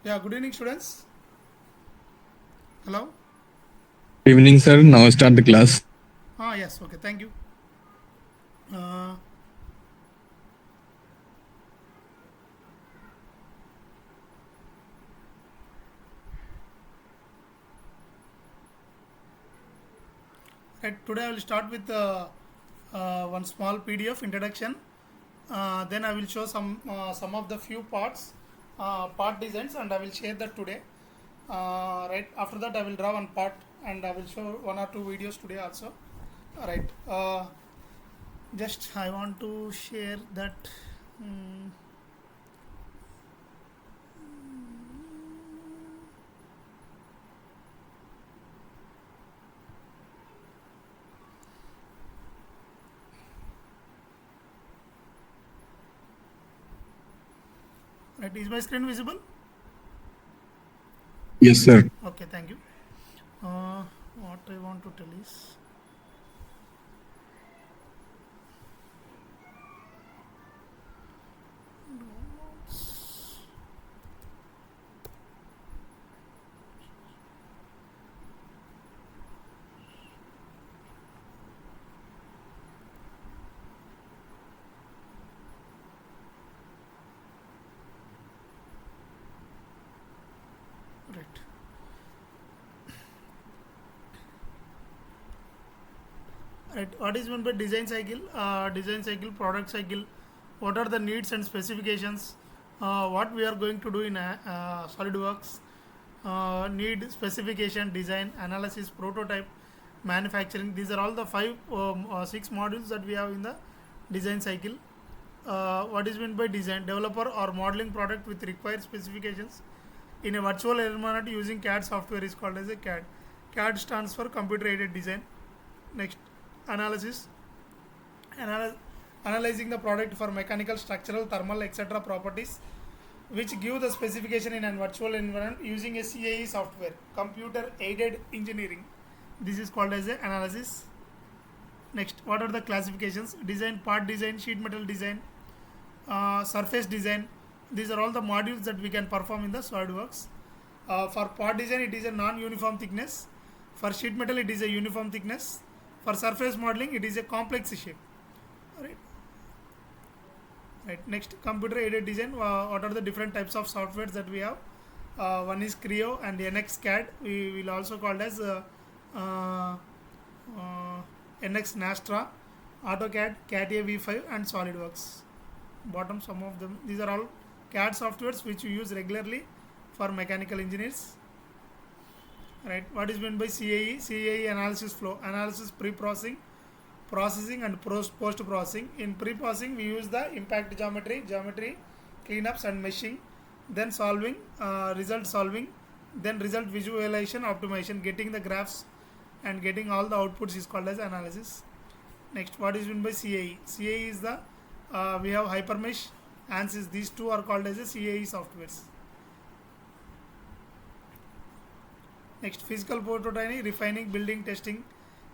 Yeah, good evening, students. Hello. Good evening, sir. Now start the class. Yes, okay, thank you. Uh, right, today I will start with one small PDF introduction. Then I will show some of the few parts, part designs, and I will share that today. Right after that, I will draw one part and I will show one or two videos today also. Right. Just I want to share that. mm, right, is my screen visible? Yes, sir. Okay, thank you. Uh, what I want to tell is. Right. Right. What is meant by design cycle? Design cycle, product cycle. What are the needs and specifications? What we are going to do in SolidWorks? Need, specification, design, analysis, prototype, manufacturing. These are all the six modules that we have in the design cycle. What is meant by design? Developer or modeling product with required specifications in a virtual environment using CAD software is called as a CAD. CAD stands for computer aided design. Next, analysis. Anal- Analyzing the product for mechanical, structural, thermal, etc. properties which give the specification in a virtual environment using a CAE software, computer aided engineering. This is called as a analysis. Next, what are the classifications? Design, part design, sheet metal design, surface design. These are all the modules that we can perform in the SolidWorks. For part design, it is a non-uniform thickness. For sheet metal, it is a uniform thickness. For surface modeling, it is a complex shape. Right. Right. Next, computer aided design. What are the different types of softwares that we have? One is Creo and NX CAD. We will also called as uh, uh, NX Nastra, AutoCAD, CATIA V5, and SolidWorks. Bottom some of them. These are all CAD softwares which we use regularly for mechanical engineers. Right. What is meant by CAE? CAE analysis flow. Analysis pre-processing, processing and post-processing. In pre-processing, we use the impact geometry, cleanups and meshing, then solving, result solving, then result visualization, optimization, getting the graphs and getting all the outputs is called as analysis. Next, what is meant by CAE? CAE is the we have Hypermesh, ANSYS. These two are called as a CAE softwares. Next, physical prototyping, refining, building, testing,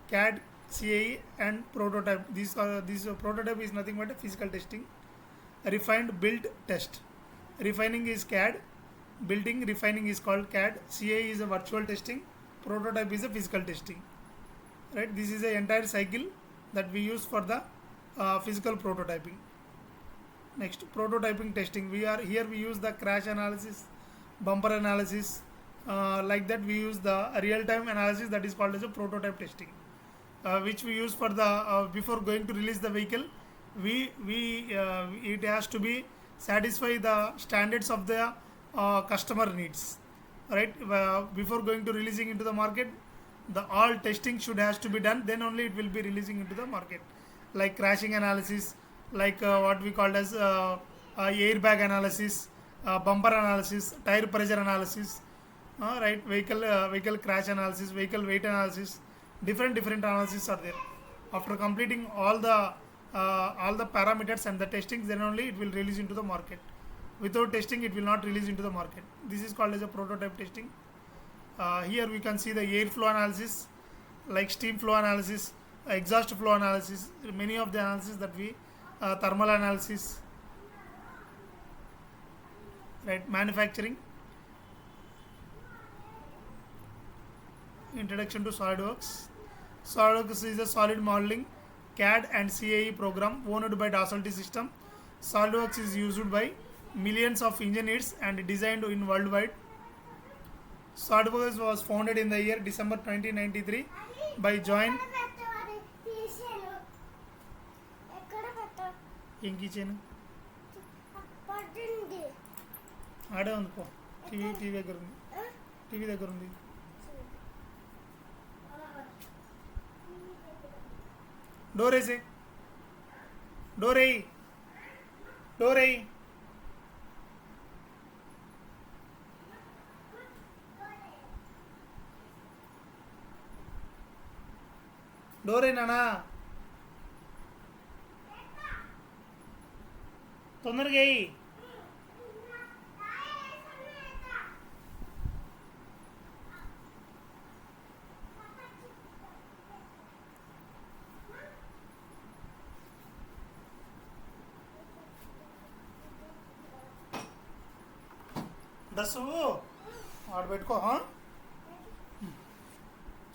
CAD, CAE, and prototype. These prototype is nothing but a physical testing. Refined, build, test. Refining is CAD. Building, refining is called CAD. CAE is a virtual testing. Prototype is a physical testing. Right. This is the entire cycle that we use for the physical prototyping. Next, prototyping testing. We use the crash analysis, bumper analysis. Like that, we use the real-time analysis that is called as a prototype testing, which we use for the before going to release the vehicle. We it has to be satisfy the standards of the customer needs, right? Before going to releasing into the market, the all testing should has to be done. Then only it will be releasing into the market, like crashing analysis, like what we called as airbag analysis, bumper analysis, tire pressure analysis, right? Vehicle crash analysis, vehicle weight analysis. Different analysis are there. After completing all the parameters and the testings, then only it will release into the market. Without testing, it will not release into the market. This is called as a prototype testing. Here we can see the airflow analysis, like steam flow analysis, exhaust flow analysis. Many of the analysis that we thermal analysis, right? Manufacturing. Introduction to SolidWorks. SolidWorks is a solid modeling CAD and CAE program owned by Dassault System. SolidWorks is used by millions of engineers and designed in worldwide. SolidWorks was founded in the year December 1993 by John. ఏం కీచేను ఆడే ఉంది పో TV దగ్గర ఉంది TV దగ్గర ఉంది door వేసే door వేయి డోర్ వేయి డోర్ వేయినానా తొందరగా వేయి డ్రెస్ ఆడ పెట్టుకో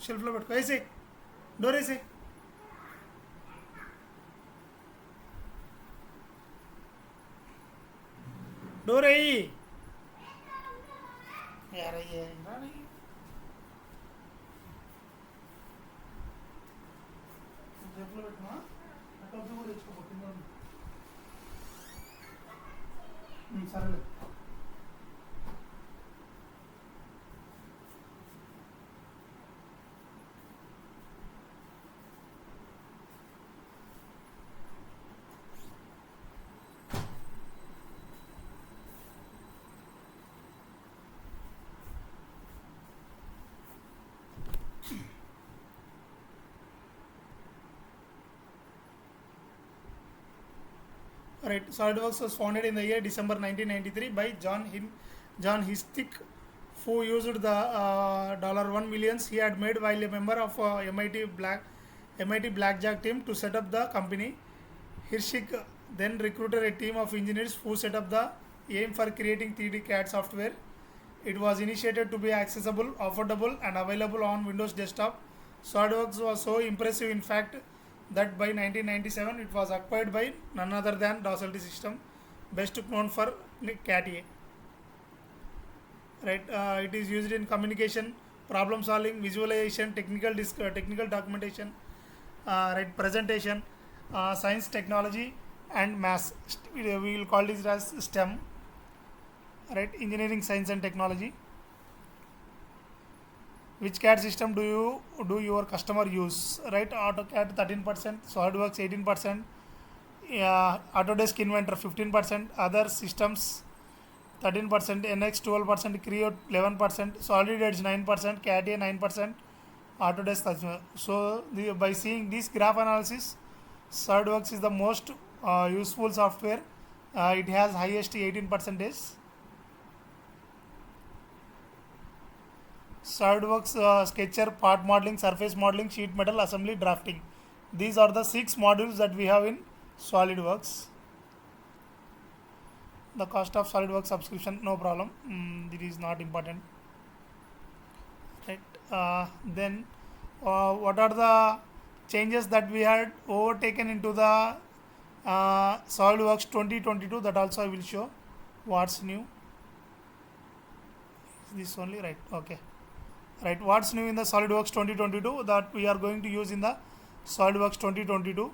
షెల్ఫ్లో పెట్టుకో వేసే డోర్ వేసే డోర్ వేయి యారయ్యే షెల్ఫ్లో పెట్టుమా అక్కడ కూడా తెచ్చుకో సరేలే Right. SolidWorks was founded in the year December 1993 by John Histick, who used the $1 million he had made while a member of MIT Blackjack team to set up the company. Histick then recruited a team of engineers who set up the aim for creating 3D CAD software. It was initiated to be accessible, affordable, and available on Windows desktop. SolidWorks was so impressive, in fact, that by 1997 it was acquired by none other than Dassault System, best known for CAD-A. Right, it is used in communication, problem solving, visualization, technical documentation, right, presentation, science, technology, and maths. We will call this as STEM. Right, engineering, science, and technology. Which CAD system do your customer use? Right, AutoCAD 13%, SolidWorks 18%, Autodesk Inventor 15%, other systems 13%, NX 12%, Creo 11%, Solid Edge 9%, CAD-A 9%, Autodesk 13%. So by seeing this graph analysis, SolidWorks is the most useful software. It has highest 18%. SolidWorks Sketcher, part modeling, surface modeling, sheet metal, assembly, drafting. These are the 6 modules that we have in SolidWorks. The cost of SolidWorks subscription, no problem. It is not important. Right. Then what are the changes that we had overtaken into the SolidWorks 2022? That also I will show. What's new? Is this only? Right. Okay. Right, what's new in the SolidWorks 2022 that we are going to use in the SolidWorks 2022?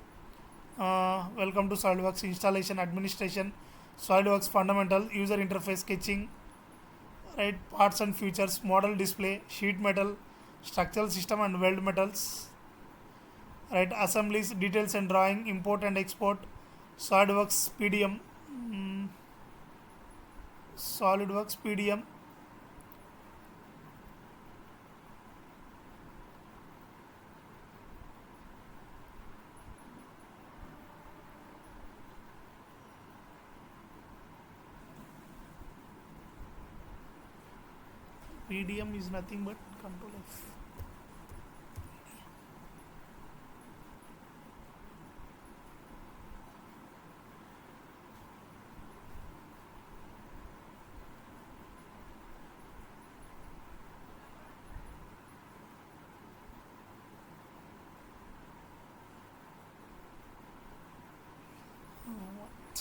Welcome to SolidWorks installation, administration, SolidWorks fundamental, user interface, sketching, right, parts and features, model display, sheet metal, structural system and weld metals, right, assemblies, details and drawing, import and export, SolidWorks PDM, SolidWorks PDM. PDM is nothing but Control F.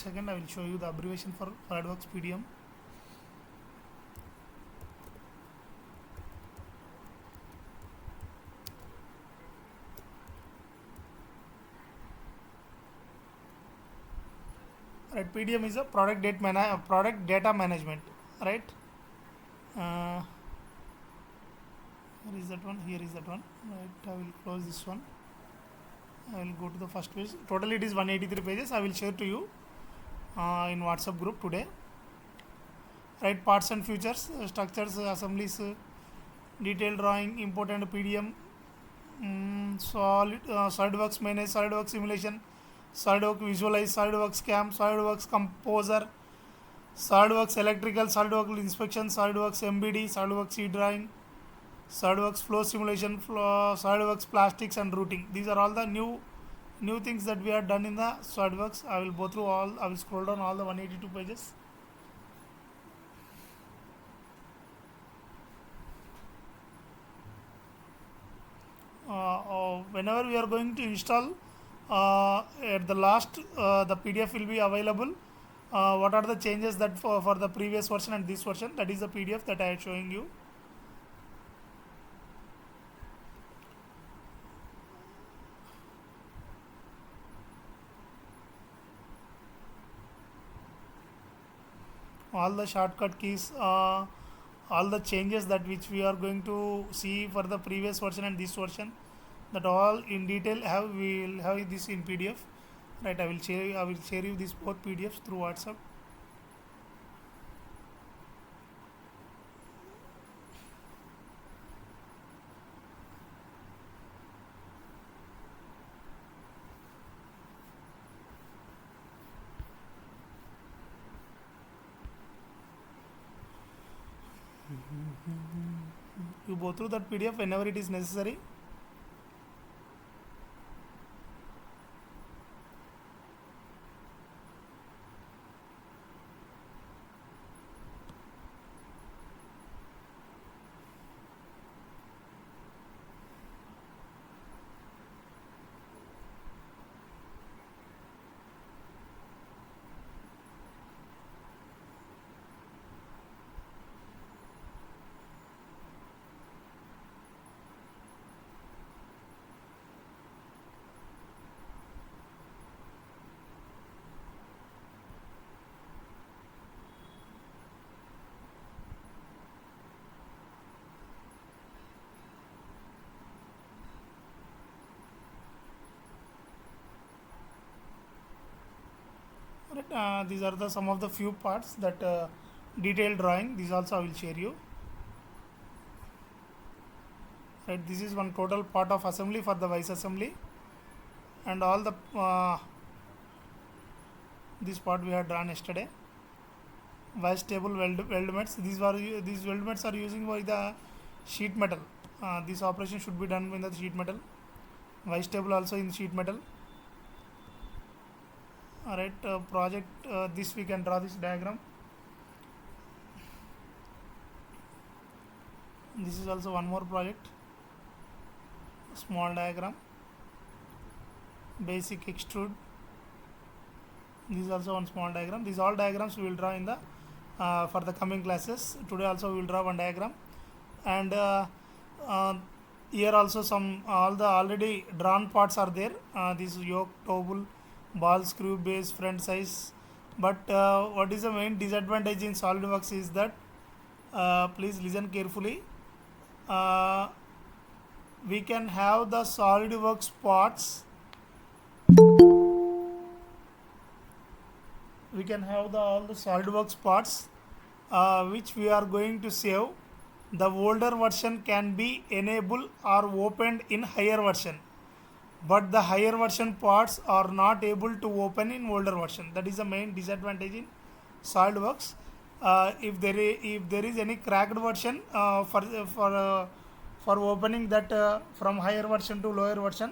second, I will show you the abbreviation for SolidWorks PDM. Right, PDM is a product data management. Right. Where is that one? Here is that one. Right. I will close this one. I will go to the first page. Totally, it is 183 pages. I will share to you in WhatsApp group today. Right, parts and features, structures, assemblies, detailed drawing, import and PDM, SolidWorks manage, SolidWorks simulation, SolidWorks visualize, SolidWorks cam, SolidWorks composer, SolidWorks electrical, SolidWorks inspection, SolidWorks MBD, SolidWorks C drawing, SolidWorks flow simulation, SolidWorks plastics and routing. These are all the new things that we have done in the SolidWorks. I will go through all. I will scroll down all the 182 pages. Whenever we are going to install, at the last the PDF will be available. What are the changes that for the previous version and this version? That is the PDF that I am showing you. All the shortcut keys, all the changes that which we are going to see for the previous version and this version, that all in detail we will have this in PDF. Right, I will share you these both PDFs through WhatsApp. You go through that PDF whenever it is necessary. Right, these are the some of the few parts that detailed drawing. These also I will share you. Right, this is one total part of assembly for the vice assembly, and all the this part we have drawn yesterday. Vice table weldments. These weldments are using by the sheet metal. This operation should be done in the sheet metal. Vice table also in sheet metal. Alright, project, this we can draw this diagram. This is also one more project. Small diagram. Basic extrude. This is also one small diagram. These all diagrams we will draw in the for the coming classes. Today also we will draw one diagram, and here also all the already drawn parts are there. This yoke, toggle, ball screw, base, front size. But what is the main disadvantage in SolidWorks is that, please listen carefully, we can have the SolidWorks parts, all the SolidWorks parts which we are going to save. The older version can be enabled or opened in higher version, but the higher version parts are not able to open in older version. That is the main disadvantage in SolidWorks. If there is any cracked version for opening that from higher version to lower version,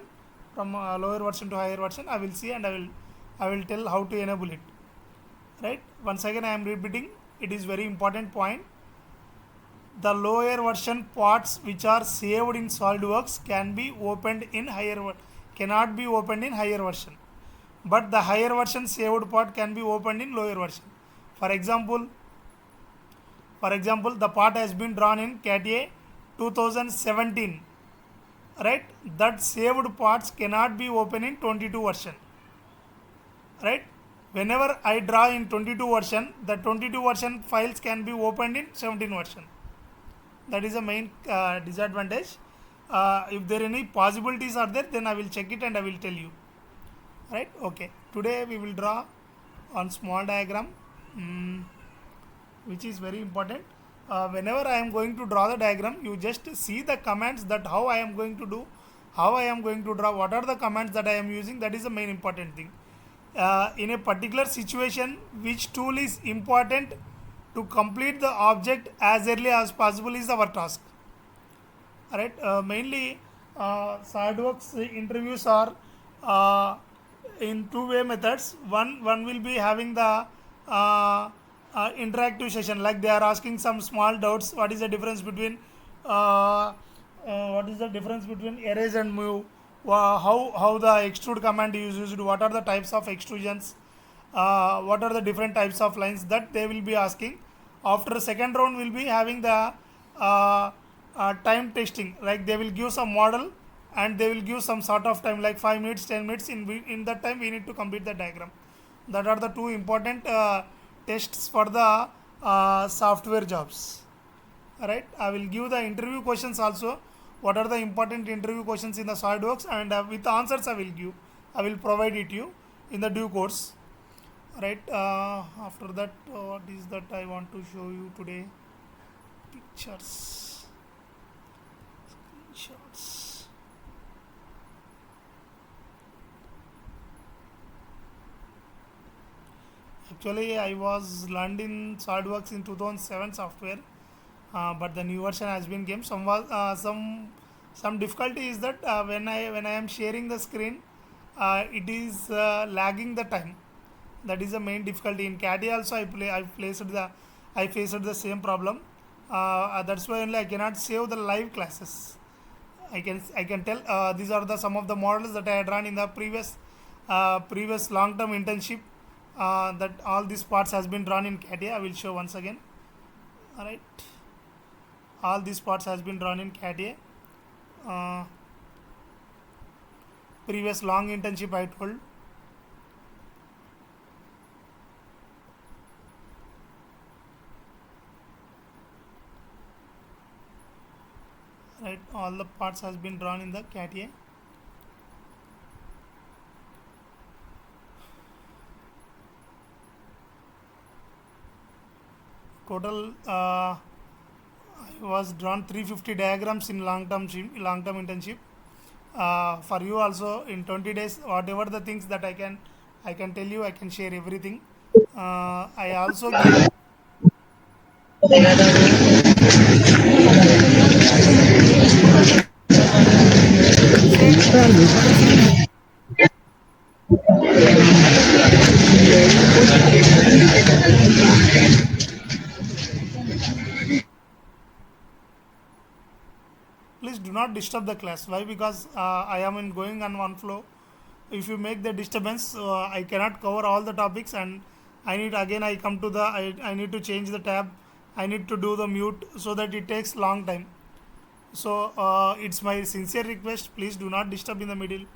from lower version to higher version, I will see and I will tell how to enable it. Right. Once again, I am repeating. It is very important point. The lower version parts which are saved in SolidWorks can be opened in cannot be opened in higher version. but the higher version saved part can be opened in lower version. For example, the part has been drawn in CAT 2017, right? That saved parts cannot be opened in 22 version, right? Whenever I draw in 22 version, the 22 version files can be opened in 17 version. That is the main disadvantage. If there any possibilities are there, then I will check it and I will tell you, right? Okay, today we will draw on small diagram, mm, which is very important. Whenever I am going to draw the diagram, you just see the commands, that how I am going to do, how I am going to draw, what are the commands that I am using. That is the main important thing. In a particular situation, which tool is important to complete the object as early as possible is our task. Alright, mainly SolidWorks interviews are uh, in two-way methods. One will be having the interactive session, like they are asking some small doubts. What is the difference between erase and move? How the extrude command is used? What are the types of extrusions? What are the different types of lines that they will be asking. After second round, will be having the uh, time testing, like they will give some model and they will give some sort of time like 5 minutes, 10 minutes. In that time we need to complete the diagram. That are the two important tests for the software jobs. Right, I will give the interview questions also. What are the important interview questions in the SolidWorks, and with answers I will provide it to you in the due course. Right, after that, what is that I want to show you today? Pictures, shots. Actually, I was learned in SolidWorks in 2007 software, but the new version has been came. Some difficulty is that when I am sharing the screen, it is lagging the time. That is the main difficulty. In CAD also I faced the same problem. That's why only I cannot save the live classes. I can tell these are the some of the models that I had run in the previous long term internship. That all these parts has been drawn in CAD. I will show once again. All right, all these parts has been drawn in CAD. Uh, Previous long internship I told. Right, all the parts has been drawn in the CAD. Total was drawn 350 diagrams in long term internship. For you also in 20 days, whatever the things that I can tell you, I can share everything. I also give. Say, what is that? Please do not disturb the class. Why? Because I am in going on one flow. If you make the disturbance, I cannot cover all the topics, and I need again I come to the I need to change the tab. I need to do the mute, so that it takes long time. So it's my sincere request. Please do not disturb in the middle.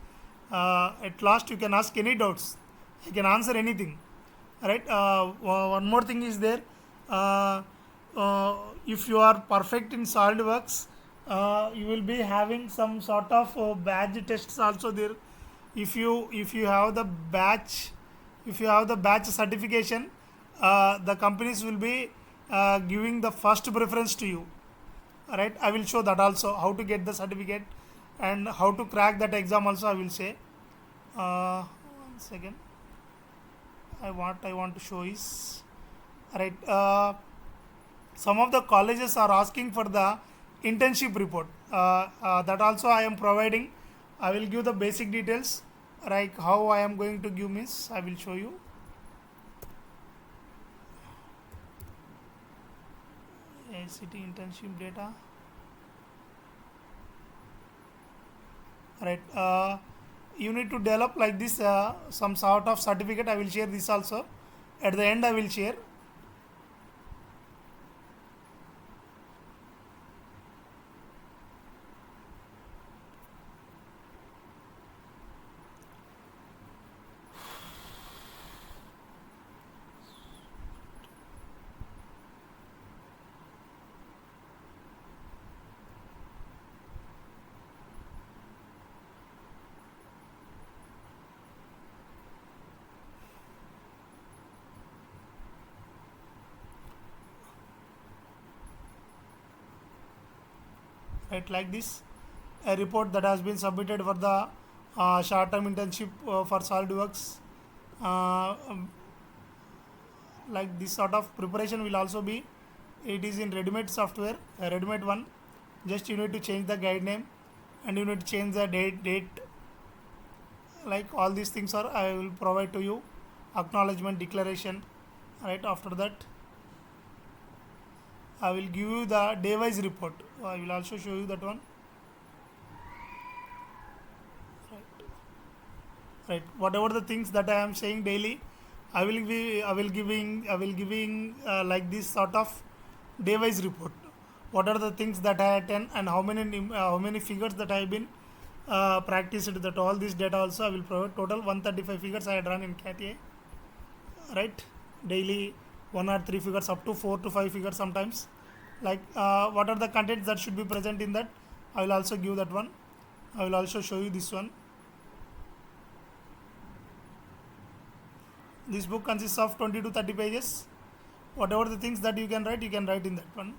At last, you can ask any doubts. I can answer anything. Right. One more thing is there. Uh, if you are perfect in SolidWorks, you will be having some sort of badge tests also there. If you have the batch certification, the companies will be giving the first preference to you. Right, I will show that also, how to get the certificate and how to crack that exam also I will say. One second, I want to show is, right, some of the colleges are asking for the internship report. That also I am providing. I will give the basic details, like how I am going to give means I will show you. ACT internship data. Right. you need to develop like this some sort of certificate. I will share this also. At the end I will share. Right, like this, a report that has been submitted for the short-term internship for SolidWorks. Like this sort of preparation will also be, it is in ready-made software, a ready-made one. Just you need to change the guide name and you need to change the date. Like all these things are, I will provide to you. Acknowledgement declaration. Right, after that I will give you the day-wise report. I will also show you that one. Right, whatever the things that I am saying daily, I will giving like this sort of day wise report. What are the things that I attend and how many figures that I have been practiced, that all this data also I will provide. Total 135 figures I had run in cat A. Right, daily 1 or 3 figures, up to 4 to 5 figures sometimes. Like what are the contents that should be present in that, I will also give that one. I will also show you this one. This book consists of 20 to 30 pages. Whatever the things that you can write in that one.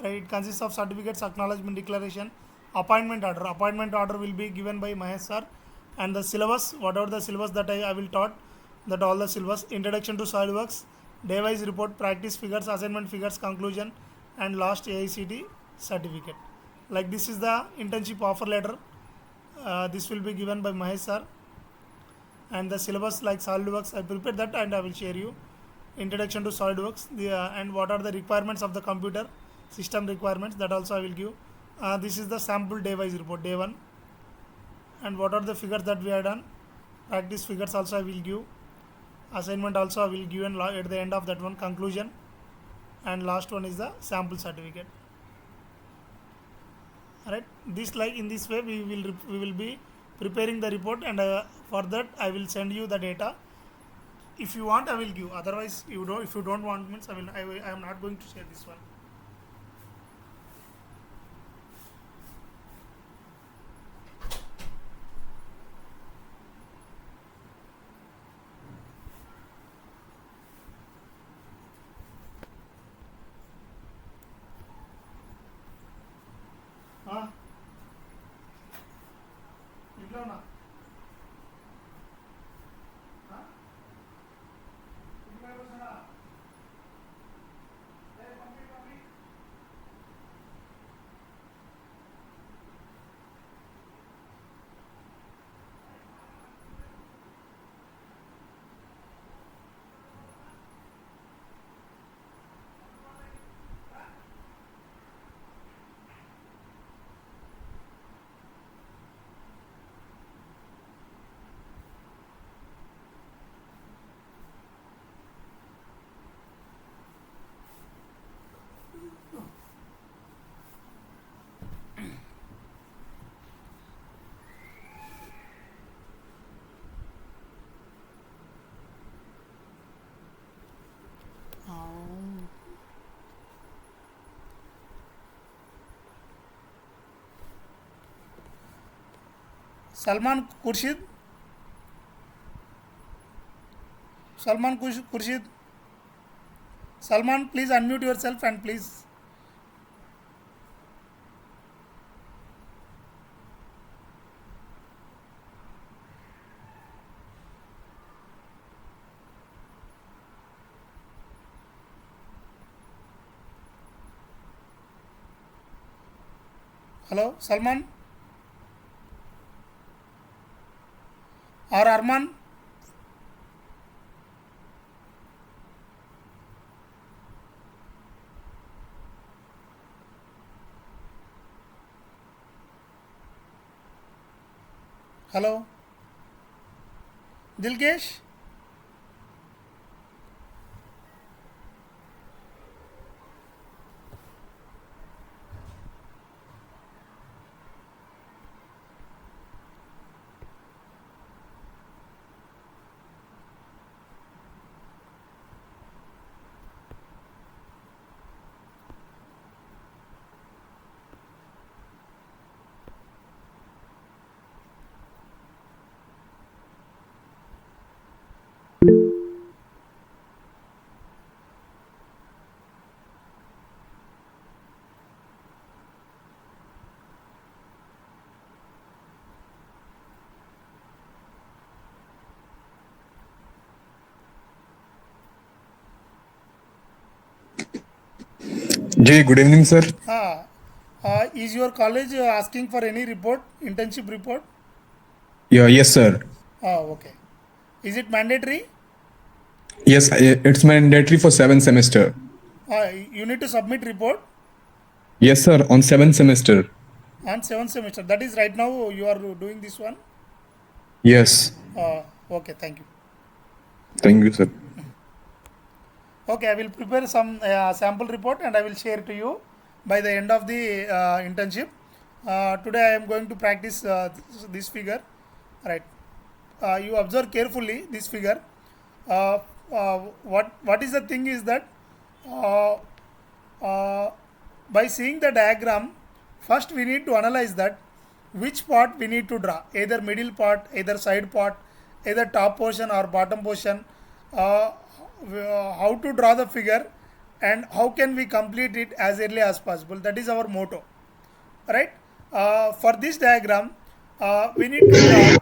Right, it consists of certificates, acknowledgement declaration, appointment order. Appointment order will be given by Mahesh sir, and the syllabus, whatever the syllabus that I will taught, that all the syllabus, introduction to SolidWorks, day-wise report, practice figures, assignment figures, conclusion, and last AICT certificate. Like this is the internship offer letter. This will be given by Mahesh sir, and the syllabus like SolidWorks, I prepared that and I will share you. Introduction to SolidWorks, and what are the requirements of the computer system requirements, that also I will give. This is the sample day-wise report, day 1, and what are the figures that we have done. Practice figures also I will give. Assignment also I will give, and at the end of that one, conclusion, and last one is the sample certificate. Right, this, like in this way we will be preparing the report, and for that I will send you the data. If you want I will give, otherwise you don't, if you don't want means I am not going to share this one. ఇంట్లోనా? ఇంట్లో కూర్చోనా? పంపి. Salman Khurshid. Khurshid. Salman, please unmute yourself and please. Hello, Salman or Arman. Hello, Dilkesh. Jay, good evening, sir. Ah, is your college asking for any report, internship report? Yeah, yes, sir. Okay. Is it mandatory? Yes, it's mandatory for seventh semester. You need to submit report Yes, sir. On seventh semester. on seventh semester. That is right now you are doing this one. Yes. Okay, thank you. Thank you, sir. Okay, I will prepare some sample report and I will share to you by the end of the internship. Today I am going to practice this figure. Right. You observe carefully this figure. Uh, what is the thing is that uh, uh, by seeing the diagram, first we need to analyze that which part we need to draw, either middle part, either side part, either top portion or bottom portion, uh, how to draw the figure and how can we complete it as early as possible. That is our motto, right? For this diagram, we need to draw.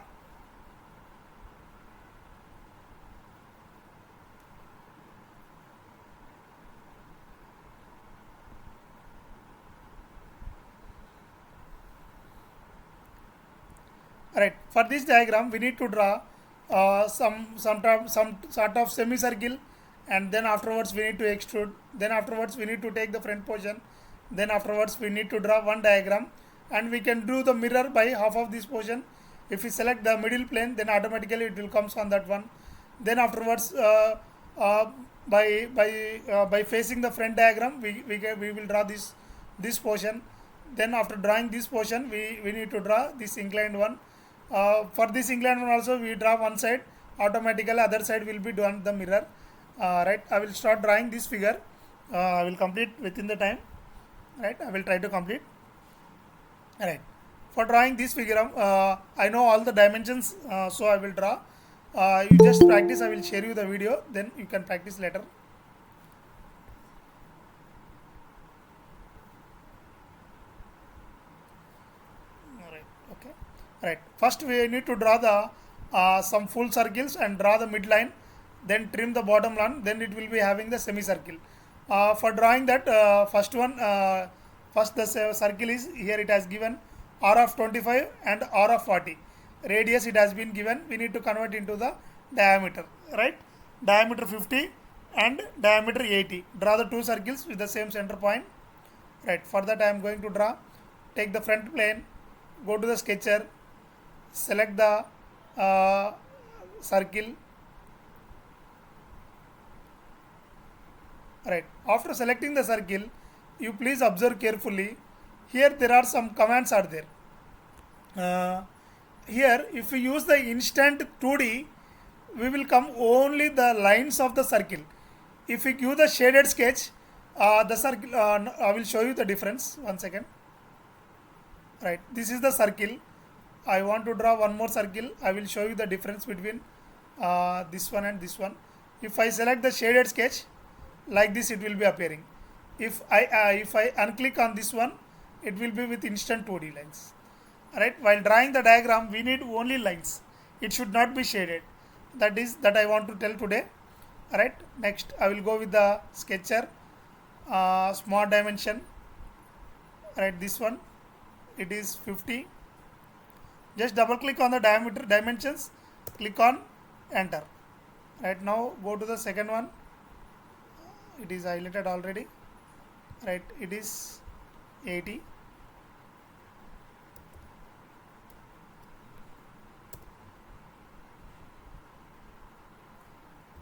Right. For this diagram, we need to draw some sort of semicircle, and then afterwards we need to extrude. Then afterwards we need to take the front portion. Then afterwards we need to draw one diagram, and we can do the mirror by half of this portion. If we select the middle plane, then automatically it will comes on that one. Then afterwards, uh, by facing the front diagram, we will draw this portion. Then after drawing this portion, we need to draw this inclined one. For this inclined one also we draw one side, automatically other side will be done the mirror. Right, I will start drawing this figure. I will complete within the time. Right, I will try to complete. Right, for drawing this figure, I know all the dimensions, so I will draw. You just practice. I will share you the video, then you can practice later. Right. Okay. Right. First, we need to draw the some full circles and draw the midline, then trim the bottom line. Then it will be having the semicircle. For drawing that, first the circle is here. It has given r of 25 and r of 40. Radius it has been given. We need to convert into the diameter. Right. Diameter 50 and diameter 80. Draw the two circles with the same center point. Right. For that, I am going to draw. Take the front plane, go to the sketcher, select the circle. Right, after selecting the circle, you please observe carefully. Here there are some commands are there. uh, Here if we use the instant 2D, we will come only the lines of the circle. If we give the shaded sketch, the circle, I will show you the difference. One second. Right, this is the circle. I want to draw one more circle. I will show you the difference between this one and this one. If I select the shaded sketch, like this it will be appearing. If I unclick on this one, it will be with instant 2D lines. Alright, while drawing the diagram, we need only lines. It should not be shaded. That I want to tell today. Alright, next I will go with the sketcher, small dimension. Alright, this one, it is 50. Just double click on the diameter dimensions, click on enter. Right, now go to the second one. It is highlighted already. Right, it is 80.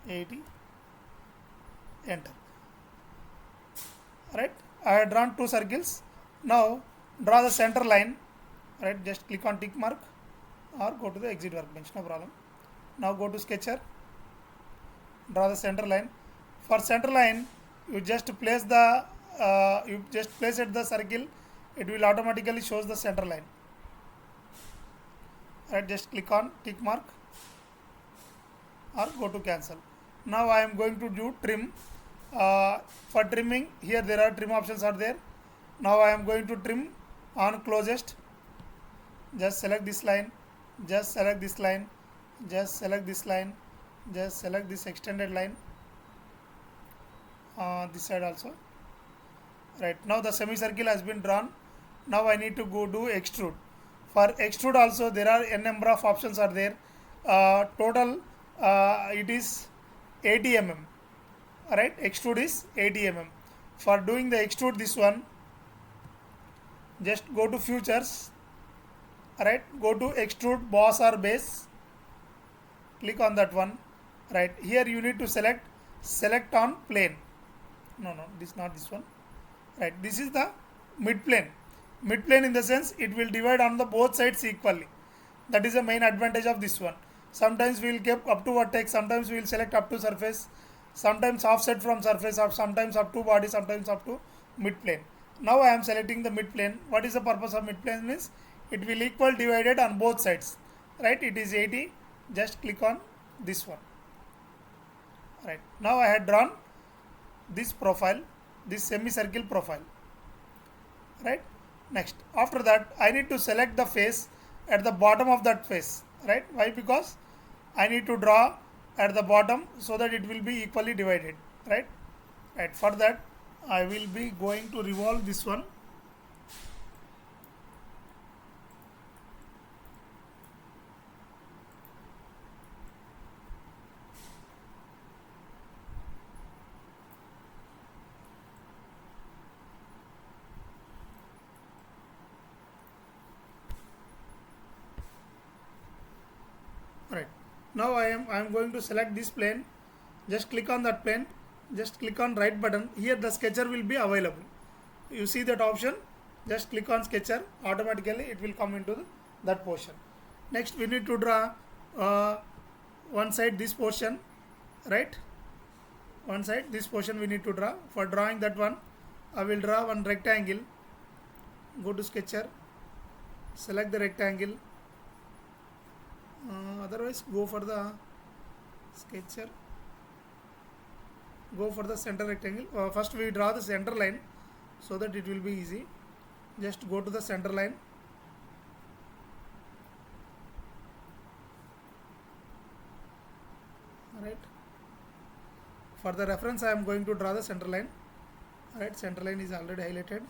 80, enter. Right, I have drawn two circles. Now draw the center line. Right, just click on tick mark or go to the exit workbench, no problem. Now go to sketcher, draw the center line. For center line, you just place it the circle, it will automatically shows the center line. Right, just click on tick mark or go to cancel. Now I am going to do trim. For trimming, here there are trim options are there. Now I am going to trim on closest. Just select this line, just select this line, just select this line, just select this extended line, this side also. Right, now the semicircle has been drawn. Now I need to go do extrude. For extrude also there are n number of options are there. Total it is 80 mm. Right, extrude is 80 mm. For doing the extrude, this one, just go to futures. Right, go to extrude boss or base, click on that one. Right, here you need to select on plane. No, this not this one. Right, this is the mid plane. Mid plane in the sense it will divide on the both sides equally. That is the main advantage of this one. Sometimes we will keep up to vertex, sometimes we will select up to surface, sometimes offset from surface, or sometimes up to body, sometimes up to mid plane. Now I am selecting the mid plane. What is the purpose of mid plane? Means it will equal divided on both sides. Right, it is 80. Just click on this one. Right, now I had drawn this profile, this semicircle profile. Right, next after that I need to select the face at the bottom of that face. Right, why? Because I need to draw at the bottom so that it will be equally divided. Right, for that I will be going to revolve this one. Right, now I am going to select this plane. Just click on that plane, just click on right button. Here the sketcher will be available. You see that option, just click on sketcher, automatically it will come into that portion. Next we need to draw one side this portion. Right, one side this portion we need to draw. For drawing that one, I will draw one rectangle. Go to sketcher, select the rectangle. Otherwise go for the sketcher, go for the center rectangle. First we draw the center line so that it will be easy. Just go to the center line. Right, for the reference I am going to draw the center line. Right, center line is already highlighted.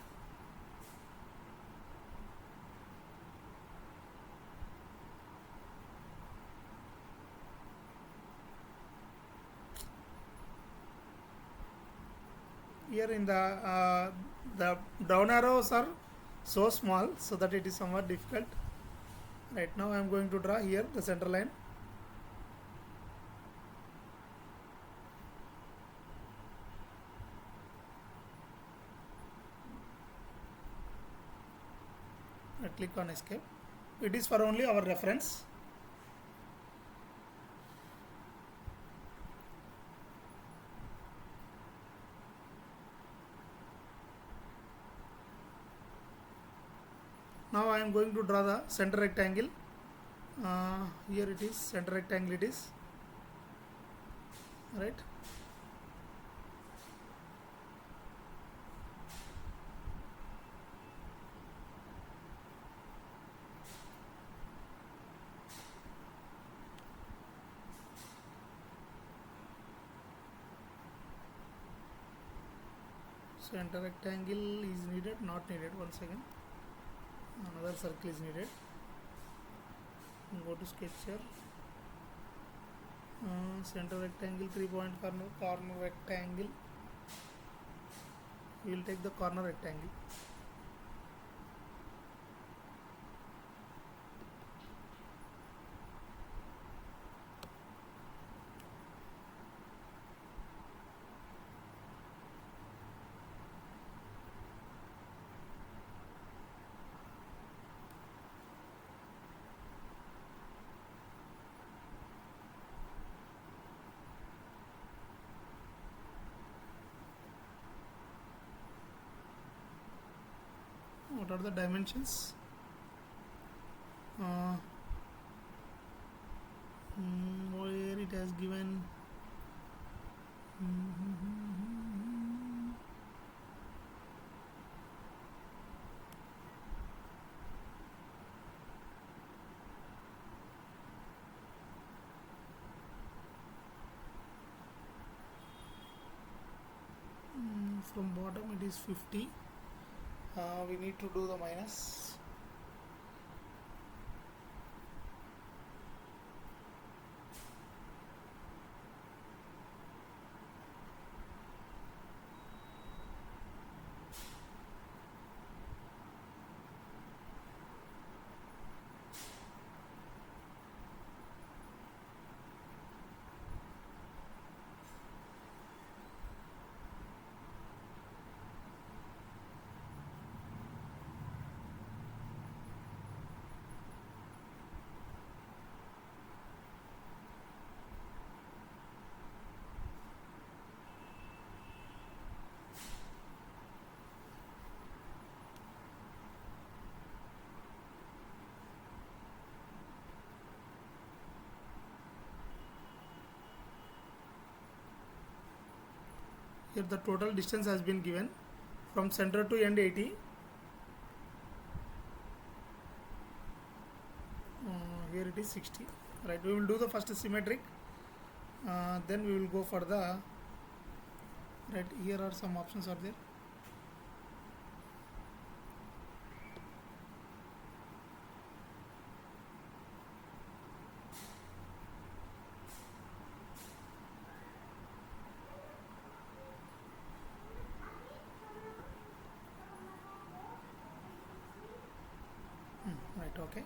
Here in the down arrows are so small so that it is somewhat difficult. Right, now I am going to draw here the center line. I click on escape. It is for only our reference. Now I am going to draw the center rectangle. Here it is, center rectangle it is. Right, center rectangle is needed, not needed. One second, another circle is needed. Go to sketcher, center rectangle, 3-point corner rectangle. We will take the corner rectangle. What are the dimensions? Where it has given from bottom it is 50. We need to do the minus. Here the total distance has been given from center to end 80. Here it is 60. Right, we will do the first symmetric, then we will go for the right. Here are some options are there. Right, okay.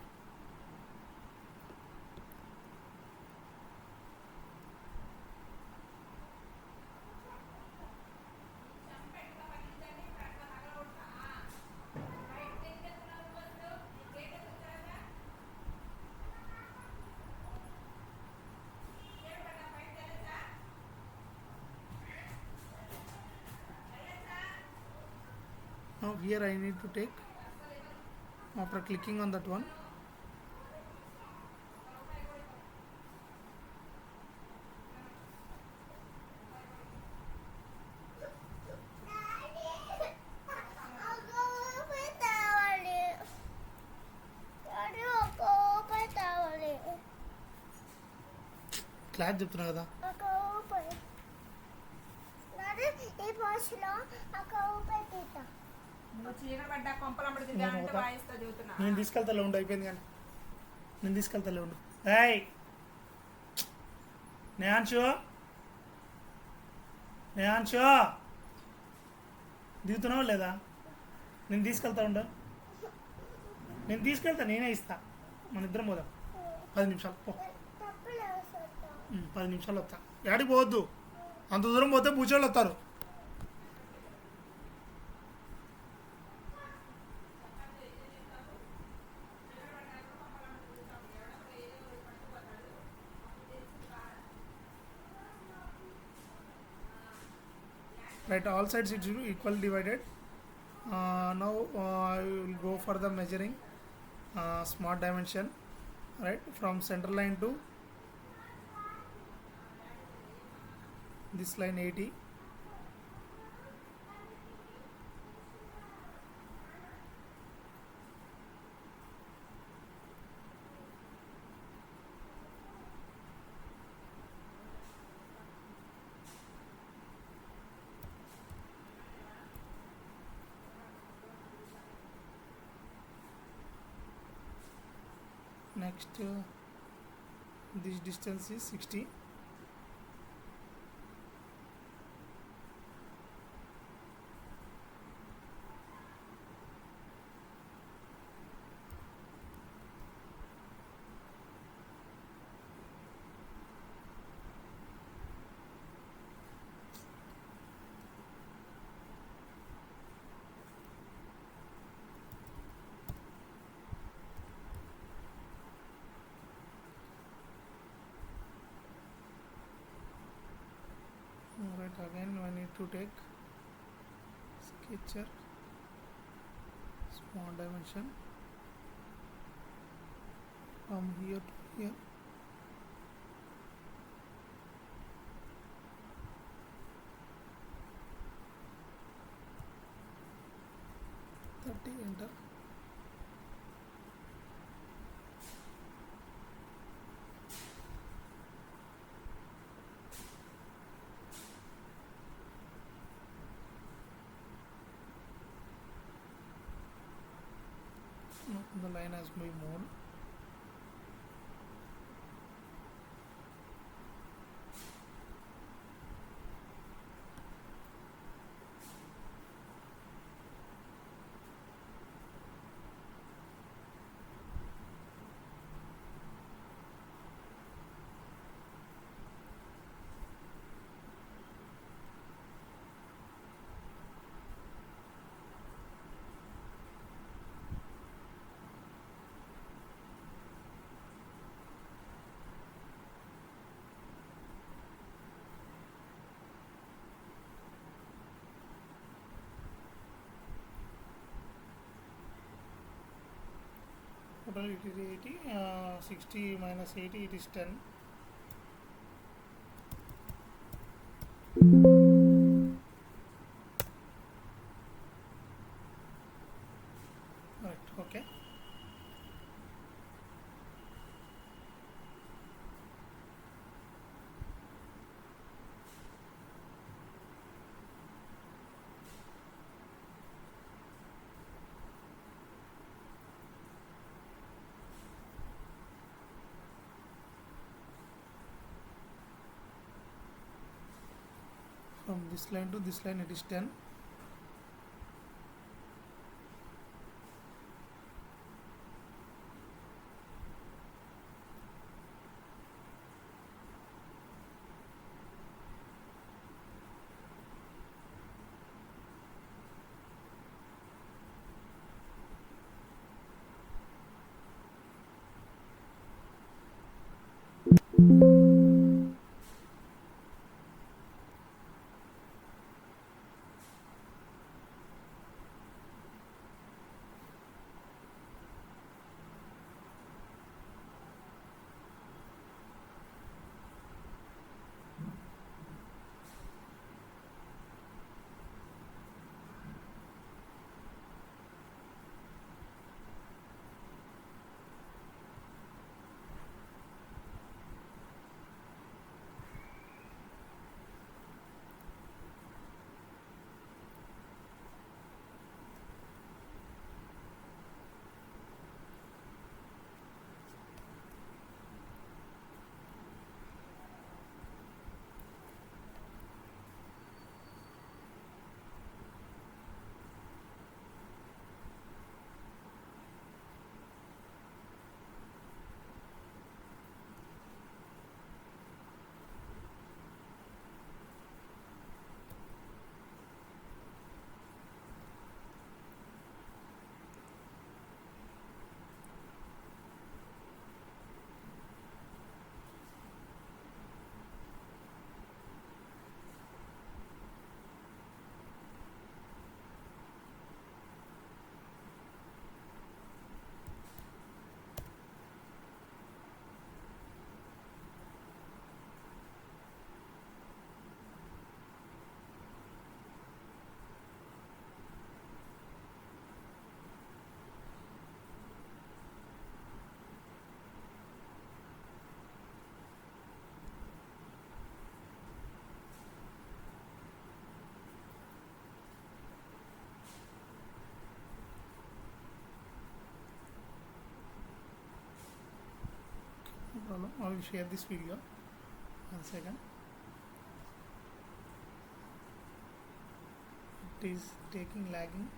Now here I need to take, after clicking on that one, class చెప్తున్నా కదా. నేను తీసుకెళ్తాలే ఉండు, అయిపోయింది కానీ నేను తీసుకెళ్తాలే ఉండు. ఏయ్ నేహాన్షు, నేహాన్షు దిగుతున్నావా లేదా? నేను తీసుకెళ్తా ఉండు, నేను తీసుకెళ్తా, నేనే ఇస్తా, మన ఇద్దరం పోదాం. 10 నిమిషాలు పో, 10 నిమిషాలు వస్తా. ఎక్కడికి పోవద్దు, అంత దూరం పోతే పూచోళ్ళు వస్తారు. Right, all sides it should be equally divided. Now I will go for the measuring smart dimension. Right, from center line to this line 80. Next, this distance is 60. Right, again I need to take sketcher small dimension from here to here. Enter. No, the line has been moved. Total it is 80, 60 minus 80, it is 10. Right, okay. From this line to this line it is 10. No problem. I will share this video. 1 second. It is taking lagging.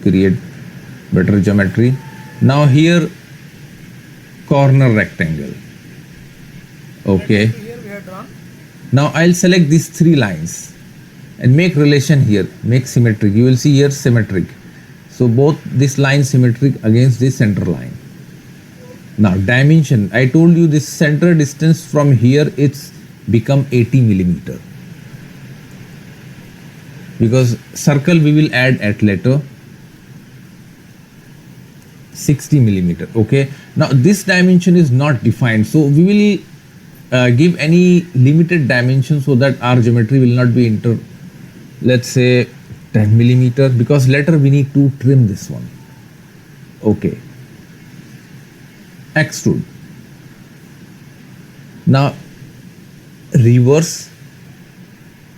create better geometry. Now here corner rectangle. Okay. Here we have drawn. Now I'll select these three lines and make relation here, make symmetric. You will see here symmetric. So both this line symmetric against this center line. Now dimension, I told you this center distance from here it's become 80 millimeter. Because circle we will add at later 60 millimeter. Okay. Now this dimension is not defined. So we will give any limited dimension so that our geometry will not be let's say 10 millimeter, because later we need to trim this one. Okay. Extrude. Now reverse.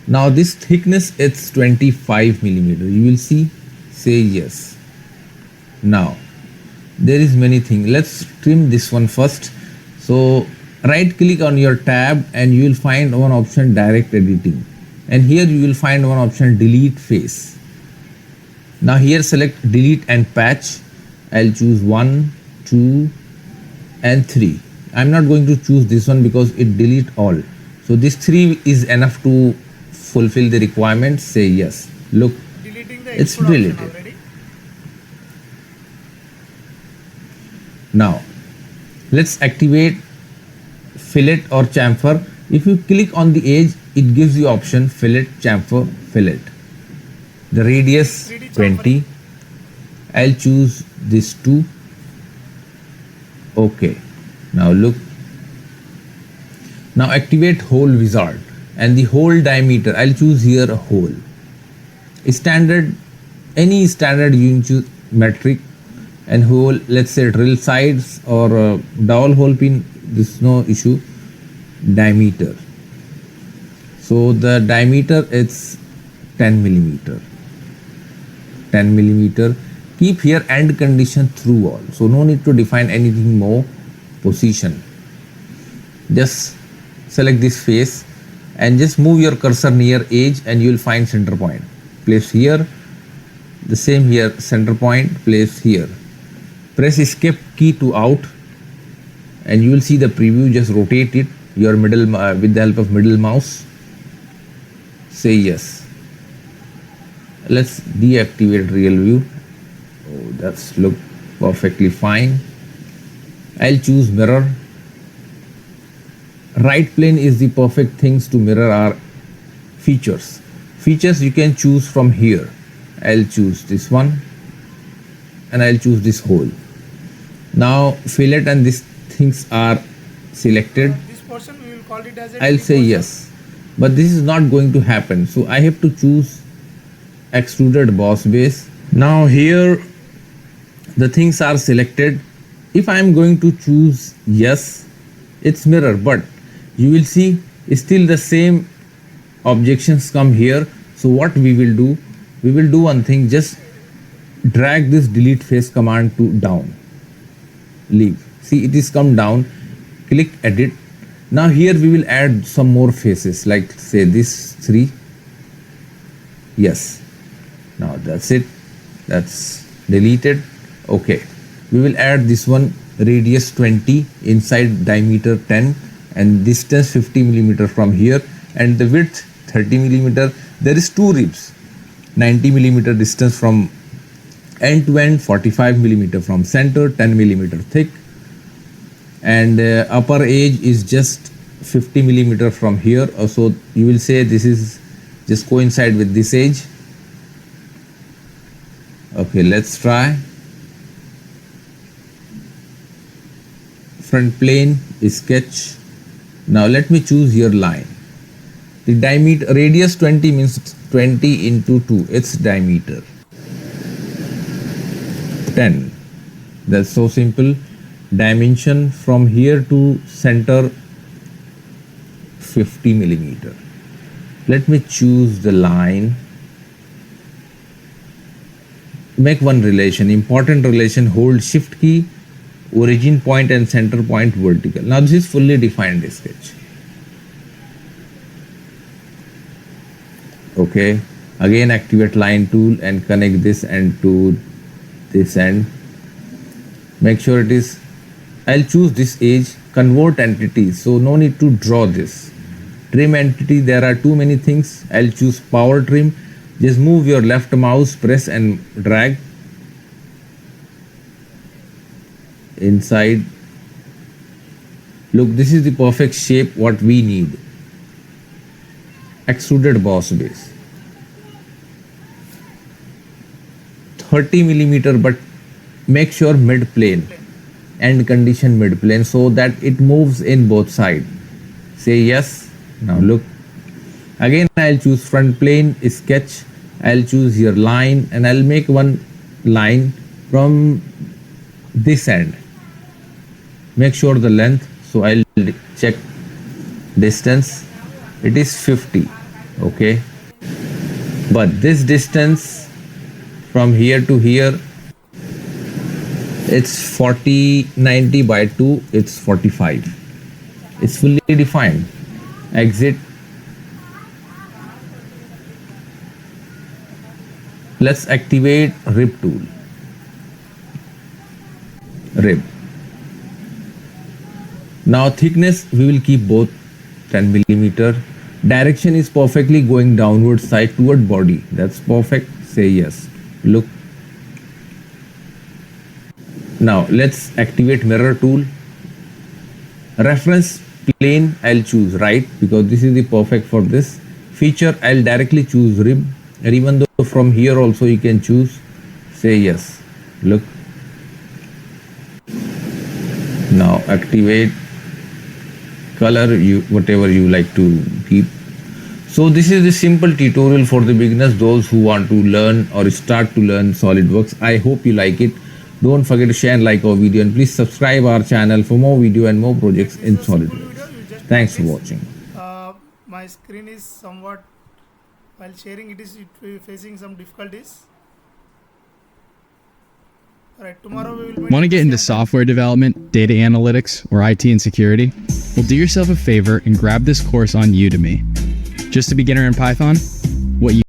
Now this thickness it's 25 millimeter. You will see, say yes. Now there is many things. Let's trim this one first. So right click on your tab and you will find one option direct editing, and here you will find one option delete face. Now here select delete and patch. I'll choose 1, 2 and 3. I'm not going to choose this one because it delete all. So this 3 is enough to fulfill the requirements. Say yes. Look, Deleting the it's extrude option deleted. already. Now let's activate fillet or chamfer. If you click on the edge, it gives you option fillet, chamfer, fillet. The radius 3D 20. I'll choose this 2. Okay. Now look. Now activate hole wizard and the hole diameter. I'll choose here a hole. Standard, any standard you can choose metric, and hole, let's say drill sides or dowel hole pin, this is no issue. Diameter. So the diameter is 10 millimeter. 10 millimeter. Keep here end condition through all. So no need to define anything more. Position. Just select this face and just move your cursor near edge and you will find center point. Place here. The same here, center point, place here. Press escape key to out and you will see the preview. Just rotate it your middle with the help of middle mouse. Say yes. Let's deactivate real view. Oh, that's look perfectly fine. I'll choose mirror. Right plane is the perfect things to mirror our features. Features you can choose from here. I'll choose this one and I'll choose this hole. Now fillet and these things are selected. This portion we will call it as a I'll T say portion. yes, but this is not going to happen. So I have to choose extruded boss base. Now here the things are selected. If I am going to choose yes, it's mirror, but you will see still the same objections come here. So what we will do one thing, just drag this delete face command to down. Leave. See, it is come down. Click edit. Now here we will add some more faces, like say this 3. Yes. Now that's it. That's deleted. Okay. We will add this one, radius 20, inside diameter 10 and distance 50 millimeter from here, and the width 30 millimeter. There is 2 ribs, 90 millimeter distance from end to end, 45 millimeter from center, 10 millimeter thick, and upper edge is just 50 millimeter from here. So you will say this is just coincide with this edge. Okay, let's try. Front plane is sketch. Now let me choose here line. The diameter radius 20 means 20 into 2. It's diameter. 10. That's so simple. Dimension from here to center 50 millimeter. Let me choose the line. Make one relation, important relation, hold shift key, origin point and center point vertical. Now this is fully defined sketch. Okay, again activate line tool and connect this and to this end. Make sure it is, I'll choose this edge, convert entities, so no need to draw this. Trim entity, there are too many things. I'll choose power trim. Just move your left mouse, press and drag inside. Look, this is the perfect shape what we need. Extruded boss base. 30 millimeter, but make sure mid plane, end condition mid plane, so that it moves in both sides. Say yes. Now look. Again, I'll choose front plane, sketch. I'll choose here line, and I'll make one line from this end. Make sure the length. So I'll check distance. It is 50. Okay. But this distance from here to here, it's 40, 90 by 2, it's 45. It's fully defined. Exit. Let's activate rib tool. Rib. Now thickness, we will keep both 10 millimeter. Direction is perfectly going downward side toward body. That's perfect. Say yes. Look. Now let's activate mirror tool. Reference plane, I'll choose right because this is the perfect for this. Feature, I'll directly choose rib, and even though from here also you can choose. Say yes. Look. Now activate color, you whatever you like to keep. So this is the simple tutorial for the beginners, those who want to learn or start to learn SolidWorks. I hope you like it. Don't forget to share and like our video, and please subscribe our channel for more video and more projects in SolidWorks. Thanks for watching. My screen is somewhat, while sharing it is facing some difficulties. Alright, tomorrow we will meet. Want to get into software development, data analytics, or IT and security? Well, do yourself a favor and grab this course on Udemy. Just a beginner in Python? What you